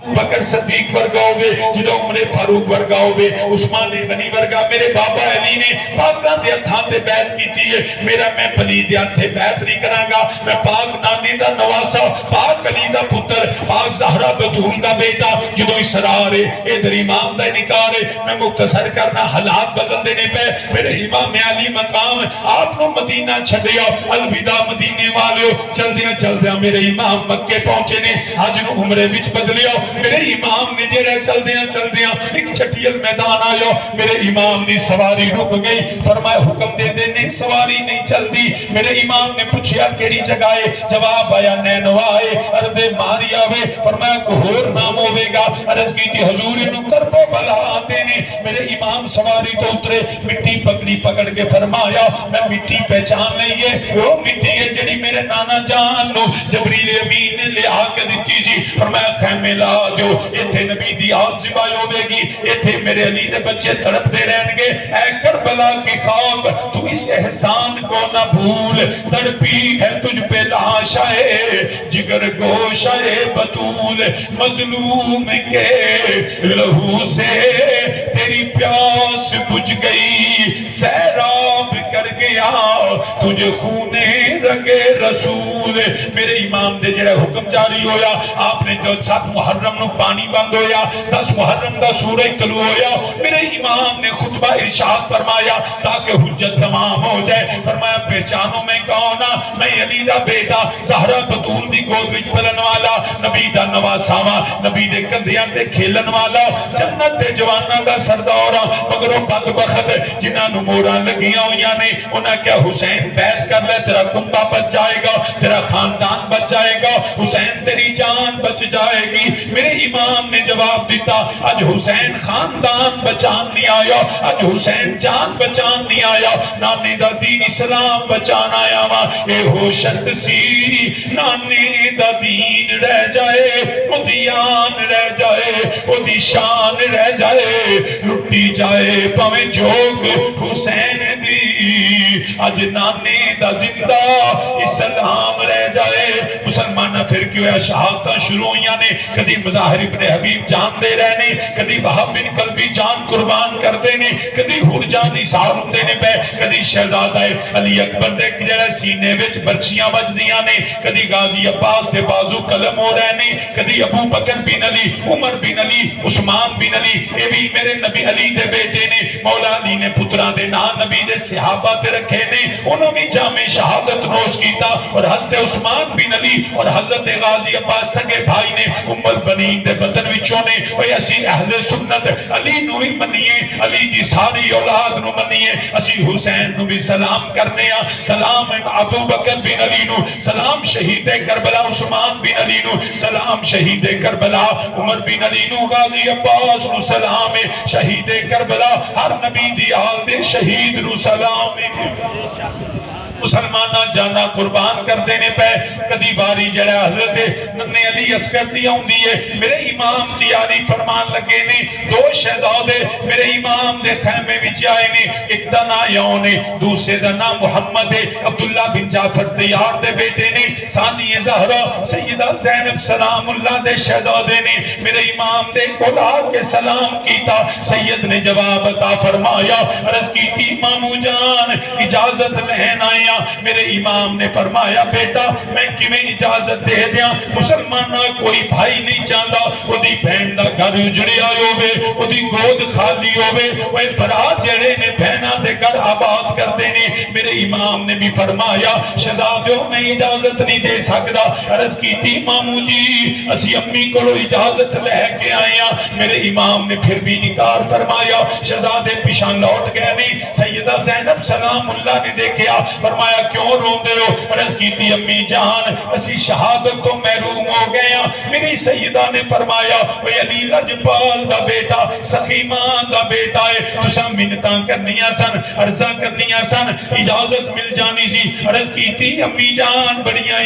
بکر صدیق ورگا ہوئے جدو عمر فاروق ورگا ہوئے عثمان غنی ورگا میرے بابا علی نے پاکان دے ہتھاں تے بیعت کیتی ہے میرا میں پلید ہتھے بیعت نہیں کرانگا میں پاک نانی دا نواسا پاک علی دا پتر پاک زہرا بطول دا بیٹا جدو اسرار ہے ادھر امام دا نکار ہے میں مختصر کرنا حالات بدل دینے پہ میرے امام علی مقام آپ نو مدینہ چھڑیا الوداع مدینے والے چل دیا میرے امام مکے پہنچے نے حج نو عمرے وچ بدلیا میرے امام نے جیڑے چل دیا ایک چٹیل میدان آیا میرے امام نے سواری رک گئی فرمایا حکم دے دینے سواری نہیں چل دی میرے امام نے پوچھیا کیڑی جگہ ہے جواب آیا نینوا ہے عرض ماری آوے فرمایا کوہور نام ہوئے گا عرض کی تھی حضور انہوں کرب و بلا آتے نے میرے امام سواری تو اترے مٹی پکڑ کے فرمایا میں مٹی پہچان نہیں ہے وہ مٹی ہے جڑی میرے نانا جان نو جبریل امین نے لے آ کے دیتی سی فرمایا خیمے لا جو ایتھے نبی دی آت زبائی ہوئے گی ایتھے میرے علی دے بچے تڑپ دے رہن گے اے کربلا کی خاک تو اس احسان کو نہ بھول تڑپی ہے تجھ پہ لاشائے جگر گوشائے بطول مظلوم کے لہو سے تیری پیاس بجھ گئی سیراب کر گیا تجھے خونے رگے رسول میرے امام دے جڑے حکم جاری ہویا آپ نے جو 7 محرم نو پانی بند ہویا 10 محرم دا سورج طلوع ہویا میرے امام نے خطبہ ارشاد فرمایا تاکہ حجت تمام ہو جائے فرمایا پہچانوں میں کون میں علی دا بیٹا زہرا بطول دی گود وچ پلن والا نبی دا نواساواں نبی دے کندھیاں تے کھیلن والا جنت دے جواناں دا سردار مگر او بدبخت جنہاں نو موراں لگیاں ہویاں نے انہاں کیا حسین بیعت کر لے تیرا کنبہ بچ جائے گا تیرا خاندان بچ جائے گا حسین تیری جان بچ جائے گی میرے امام نے جواب دیتا آج حسین خاندان بچان نہیں آیا آج حسین جان بچان نہیں آیا نانے دا دین اسلام بچان آیا ماں اے ہو شرط سی نانے دا دین رہ جائے وہ دیان رہ جائے وہ دی شان رہ جائے لٹی جائے پاویں جوگ حسین دی آج نانے دا زندہ اسلام رہ جائے مسلمانہ پھر کیوں ہے شہادتہ شروع ہوئیاں نے کدی مظاہر ابن حبیب جان دے رہنے کدی وہب بن قلبی جان قربان کر دینے کدی ہر جان نثار ہوں دینے پہ کدی شہزادہ علی اکبر دے جڑے سینے وچ برچیاں بج دیاں نے کدی غازی عباس دے بازو قلم ہو رہنے کدی ابو بکر بن علی عمر بن علی عثمان بن علی اے بھی میرے نبی علی دے بیٹے نے مولا علی نے پتران دے نام نبی دے صحابہ تے رکھے نے انہوں بھی جامع شہادت نوش کیتا اور حضرت عثمان بن علی اور حضرت غازی عباس سگے بھائی نے ام البنین دے بدن وچوں نے اوے اسی اہل سنت علی نو ہی منیے علی دی ساری اولاد نو منیے اسی حسین نو بھی سلام کرنے ہاں سلام ابو بکر بن علی نو سلام شہید کربلا عثمان بن علی نو سلام شہید کربلا عمر بن علی نو غازی عباس نو سلام شہید کربلا ہر نبی دی آل دے شہید نو سلام مسلمانہ جانا قربان کر دینے پہ کدی باری جڑا حضرت ننے علی عسکر دیا ہوں دیئے میرے امام تیاری فرمان لگے نے 2 شہزادے میرے امام دے خیمے وچ آئے نے ایک دا نا یون نے دوسرے دا نا محمد عبداللہ بن جعفر تیار دے بیٹے نے ثانی زہرا سیدہ زینب سلام اللہ دے شہزادے نے میرے امام دے کھلا کے سلام کیتا سید نے جواب عطا فرمایا عرض کی تھی مامو جان اجازت لہن آیا میرے امام نے فرمایا بیٹا میں کیویں اجازت دے دیا مسلمانہ کوئی بھائی نہیں چاہتا وہ دی بہن دا گھر اجڑی آئے ہوئے وہ دی گود خالی ہوئے وہ برات جڑے نے بہنہ دے گھر آباد کر دینے میرے امام نے بھی فرمایا شہزادیوں میں اجازت نہیں دے سکتا عرض کی تھی مامو جی اسی امی کو اجازت لے کے آیا میرے امام نے پھر بھی نکار فرمایا شہزادے پیشان لوٹ گئے نہیں سیدہ زینب سلام اللہ نے دیکھیا فرمایا کیوں رون دے ہو عرض کی تھی امی جان اسی شہادت تو محروم ہو گیا میری سیدہ نے فرمایا وہ علی لجپال دا بیٹا سخیمان دا بیٹا ہے تسا منتاں کرنیاں سن عرضاں کرنیاں سن اجازت مل جانی سی عرض کی تھی امی جان بڑیاں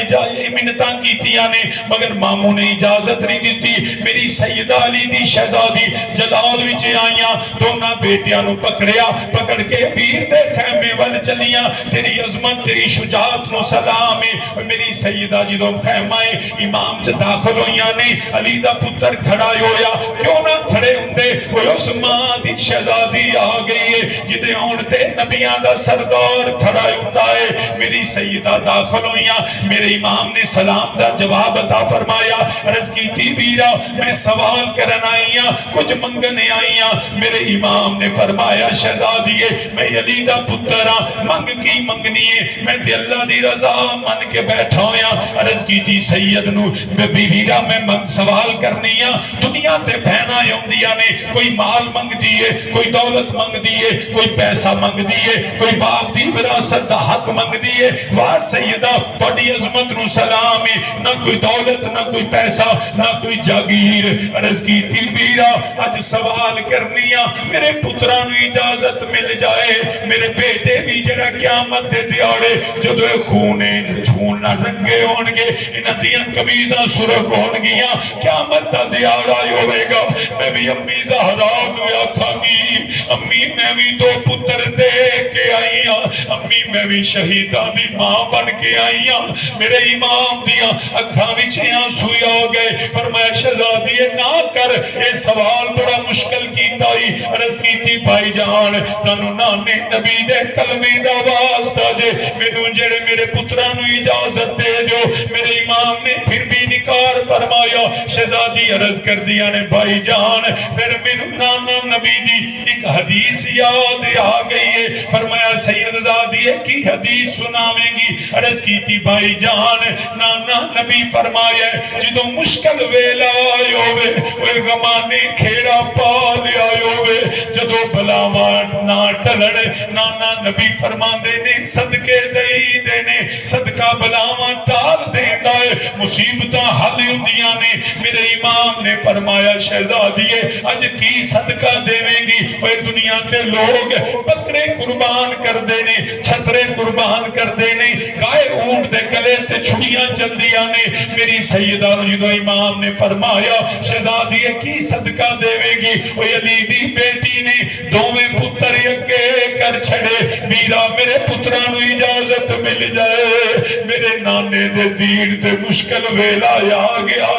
منتاں کیتیاں نے مگر ماموں نے اجازت نہیں دیتی میری سیدہ علی دی شہزادی جلال وچ آئیاں دونوں بیٹیاں نو پکڑیا پکڑ کے پیر دے خیمے ول چلیاں تیری عظمت تیری شجاعت نو سلام ہے میری سیدہ جدوں خیمہ امام چ داخل ہویاں نے علی دا پتر کھڑا ہویا کیوں نہ کھڑے ہوندے وہ عثمان دی شہزادی آ گئی ہے جدے ہون تے نبیاں دا سردار کھڑا ہوتا ہے میری سیدہ داخل ہویاں میرے امام نے سلام دا جواب عطا فرمایا عرض کی تھی ویرا میں سوال کرن آئیاں کچھ منگنے آئیاں میرے امام نے فرمایا شہزادی ہے میں علی دا پتر ہاں منگ کی منگنی ہے میں تے اللہ دی رضا من کے بیٹھا ہویا عرض کی تھی سید نو ویرا میں سوال کرنی ہاں دنیا تے بہنا ہوندیاں نے کوئی مال منگ دیئے کوئی دولت منگ دیئے کوئی پیسہ منگ دیئے کوئی باپ دی وراثت دا حق منگ دیئے واہ سیدہ بڑی عظمت نو سلام ہے نہ کوئی دولت نہ کوئی پیسہ نہ کوئی جاگیر عرض کی تھی ویرا آج سوال کرنیاں میرے پتران اجازت مل جائے میرے بیٹے بھی جڑا قیامت دے دیاڑے جدو خونے چھونا رنگے ہونگے انہ دیاں کمیزاں سرخ ہونگیاں قیامت دا دیاڑا ہوئے گا میں بھی امی زہرا نو آکھاں گی امی میں بھی دو پتر دے کے آئیاں امی میں بھی شہیدہ دی ماں بن کے آئیاں میرے امام دیاں اکھاں وچیاں سویا ہو گئے فرمایا شہزادی نہ کر اے سوال بڑا مشکل کیتا ہی عرض کی تھی بھائی جان تنو نانے نبی دے کلمے دا واسطہ جے مینوں جڑے میرے پترانو اجازت دے جو میرے امام نے پھر بھی نکار فرمایا شہزادی عرض کر دیا نے بھائی جان پھر مینوں نانا نبی دی ایک حدیث یاد آ گئی ہے فرمایا سید زادی کی حدیث سناویں گی عرض کی تھی بھائی جان نانا نبی فرمایا جدو مشکل ویلا آئے ہوئے وہ غمانے کھیڑا پا لے آئے ہوئے جدو بلاوان نہ ٹلڑ نانا نبی فرما دینے صدقے دئی دینے صدقہ بلاوان ٹال دین دائے مصیبتاں حل ہوندیاں نے میرے امام نے فرمایا شہزادیے اج کی صدقہ دیویں گی وہ دنیا تے لوگ بکرے قربان کر دینے چھترے قربان کر دینے گائے اونٹ دے گلے تے چھڑیاں چل دیا نے میری سیدہ جدو امام نے فرمایا شہزادیے کی صدقہ دیویں گی وہ علی دی بیٹی نے دوویں پتر یکے کر چھڑے ویرا میرے پترانو اجازت مل جائے میرے نانے دے دین دے مشکل ویلا یا گیا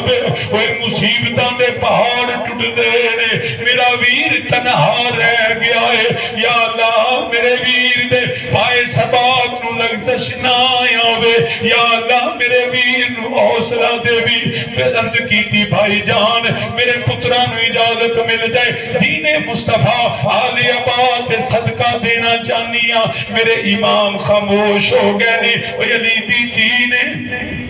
وہ مصیبتاں دے پہاڑ ٹوٹ دے نے میرا ویر تنہا رہ گیا ہے یا اللہ میرے ویر دے پائے سبات نو لگزش نہ آوے یا اللہ میرے ویر نو حوصلہ دے بھی پھر عرض کی تھی بھائی جان میرے پترانو اجازت مل جائے دین مصطفیٰ آل آباد صدقہ دینا چاہنیاں میرے امام خاموش ہو گئے نے وہ علی دی دین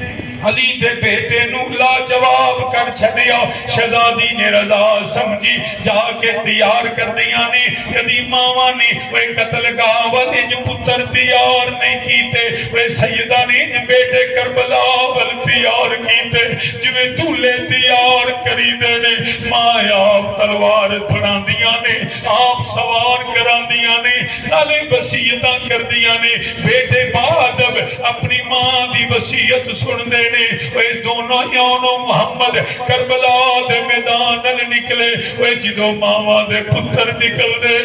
علی دے بیٹے نو لا جواب کر چھڑیا شہزادی نے رضا سمجھی جا کے تیار کر دیا نے کدی ماما نے وہ قتل گاوہ جو پتر تیار نہیں کیتے وہ سیدہ نے جو بیٹے کربلا ول تیار کیتے جو دولے تیار کری دینے ماں آپ تلوار پڑھا دیا نے آپ سوار کرا دیا نے نالے وسیعتاں کر دیا نے بیٹے بادب اپنی ماں دی وسیعت سن دینے وہ اس دونوں یونوں محمد کربلا دے میدان نل نکلے وہ جدو ماما دے پتر نکل دے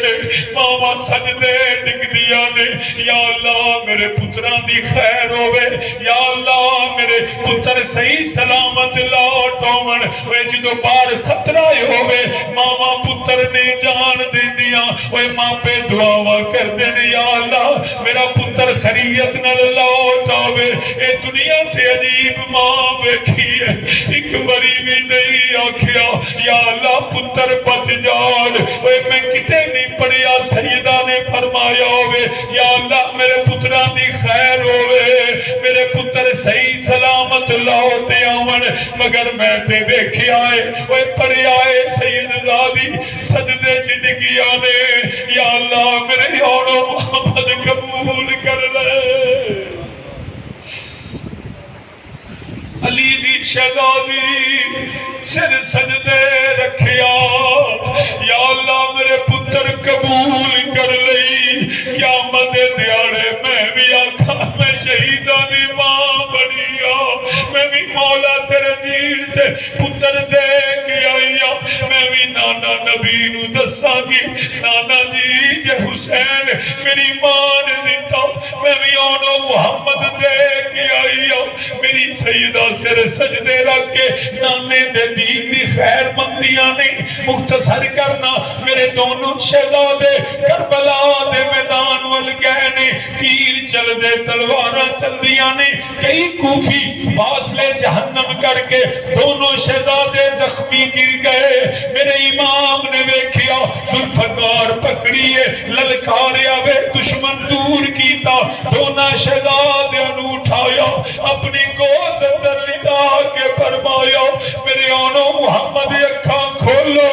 ماما سجدے ڈگ دیا نے یا اللہ میرے پتران دی خیر ہوئے یا اللہ میرے پتر صحیح سلامت لوٹ ہومن وہ جدو بار خطرہ ہوئے ماما پتر نے جان دے دیا وہ ماں پہ دعا کر دینے یا اللہ میرا پتر خریت نل لوٹ ہوئے اے دنیا تے عجیب ماں بیکھی ہے ایک وری بھی نہیں آکھیا یا اللہ پتر بچ جان اوے میں کتے نہیں پڑیا سیدہ نے فرمایا ہوئے یا اللہ میرے پتران دی خیر ہوئے میرے پتر صحیح سلامت لوٹے آون مگر میں تے دیکھے آئے اوے پڑے آئے سید زادی سجدے چڑگیا نے یا اللہ میرے یونو محمد قبول کر لے علی دی شہزادی سر سجدے رکھیا، یا اللہ میرے پتر قبول کر لئی، قیامت دے دیاڑے میں بھی آکھا میں شہیداں دی ماں بنیا، میں بھی مولا تیرے دین تے پتر دے کے آئیا، میں بھی نانا نبی نو دساں گی نانا جی جے حسین میری ماں نے دیتا، میں بھی آنو محمد دے کے آئیا، میری سیدہ سر سجدے رکھ کے نانے دے دین دی خیر مندیاں نہیں مختصر کرنا، میرے دونوں شہزادے کربلا دے میدان وال گئے نے، تیر چل دے تلواراں چل دیاں نے، کئی کوفی فاصلے جہنم کر کے دونوں شہزادے زخمی گر گئے، میرے امام نے ویکھیا ذوالفقار پکڑیے للکاریا وے دشمن دور کیتا، دونوں شہزادیاں نو اٹھایا اپنی گود اندر لٹا کے فرمایا میرے آنو محمد اکھاں کھولو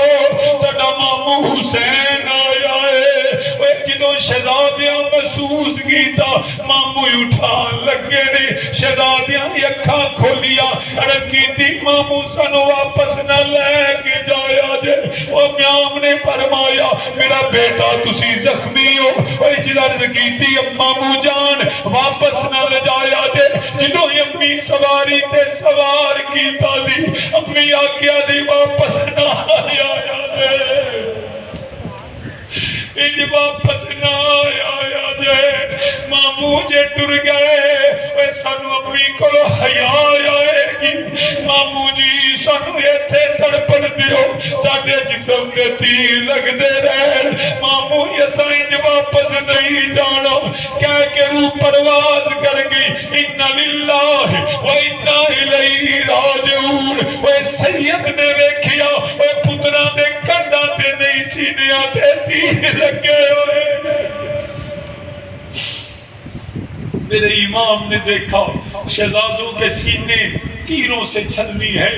تڑا مامو حسین آیا ہے، جدوں شہزادیاں محسوس کیتا مامو اٹھان لگے نے، شہزادیاں اکھاں کھولیا، عرض کیتی مامو سنو واپس نہ لے کے جایا جے، امام نے فرمایا میرا بیٹا تسی زخمی ہو، جدوں عرض کیتی مامو جان واپس نہ لے جایا جے، جدوں امی سواری تے سوار کی تازی امی آکیا جی واپس نہ آیا جے، انج واپس نہ آیا جے، مامو جے ٹر گئے سانو امی کولو حیا آئے گی، مامو جی سانو ایتھے تڑپن دیو ساڈے جسم دے تیر لگ دے رہن، مامو یسا انج واپس نہیں جانا، کہہ کے روح پرواز کر گئی، اِنَّ لِلَّهِ وَإِنَّا إِلَيْهِ رَاجِعُونَ، وہ سید نے ویکھیا وہ پترا دے کنڈا تے نہیں سینیاں تے تیر لگے ہوئے، میرے امام نے دیکھا شہزادوں کے سینے تیروں سے چھلنی ہے،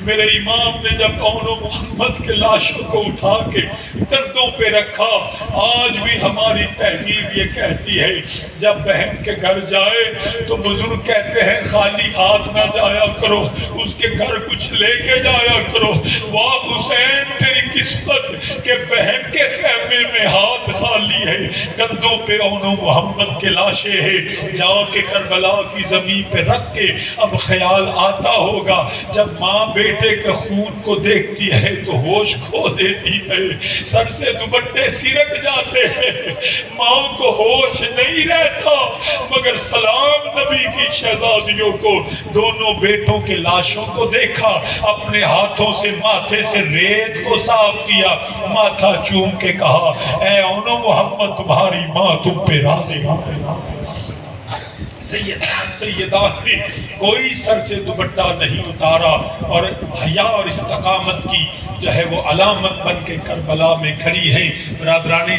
میرے امام نے جب اونو محمد کے لاشوں کو اٹھا کے کندھوں پہ رکھا، آج بھی ہماری تہذیب یہ کہتی ہے جب بہن کے گھر جائے تو بزرگ کہتے ہیں خالی ہاتھ نہ جایا کرو، اس کے گھر کچھ لے کے جایا کرو، واہ حسین تیری قسمت کہ بہن کے خیمے میں ہاتھ خالی ہے، کندھوں پہ اونو محمد کے لاشیں ہیں، جا کے کربلا کی زمین پہ رکھ کے اب خیال آتا ہوگا جب ماں بیٹے کے خون کو دیکھتی ہے تو ہوش کھو دیتی ہے، سر سے دوپٹے سرک جاتے ہیں، ماں کو ہوش نہیں رہتا، مگر سلام نبی کی شہزادیوں کو دونوں بیٹوں کے لاشوں کو دیکھا، اپنے ہاتھوں سے ماتھے سے ریت کو صاف کیا، ماتھا چوم کے کہا اے اونو محمد تمہاری ماں تم پہ راضی ہے، سیدہ نے کوئی سر سے دوپٹہ نہیں اتارا اور حیا اور استقامت کی جو ہے وہ علامت بن کے کربلا میں کھڑی ہے، برادرانی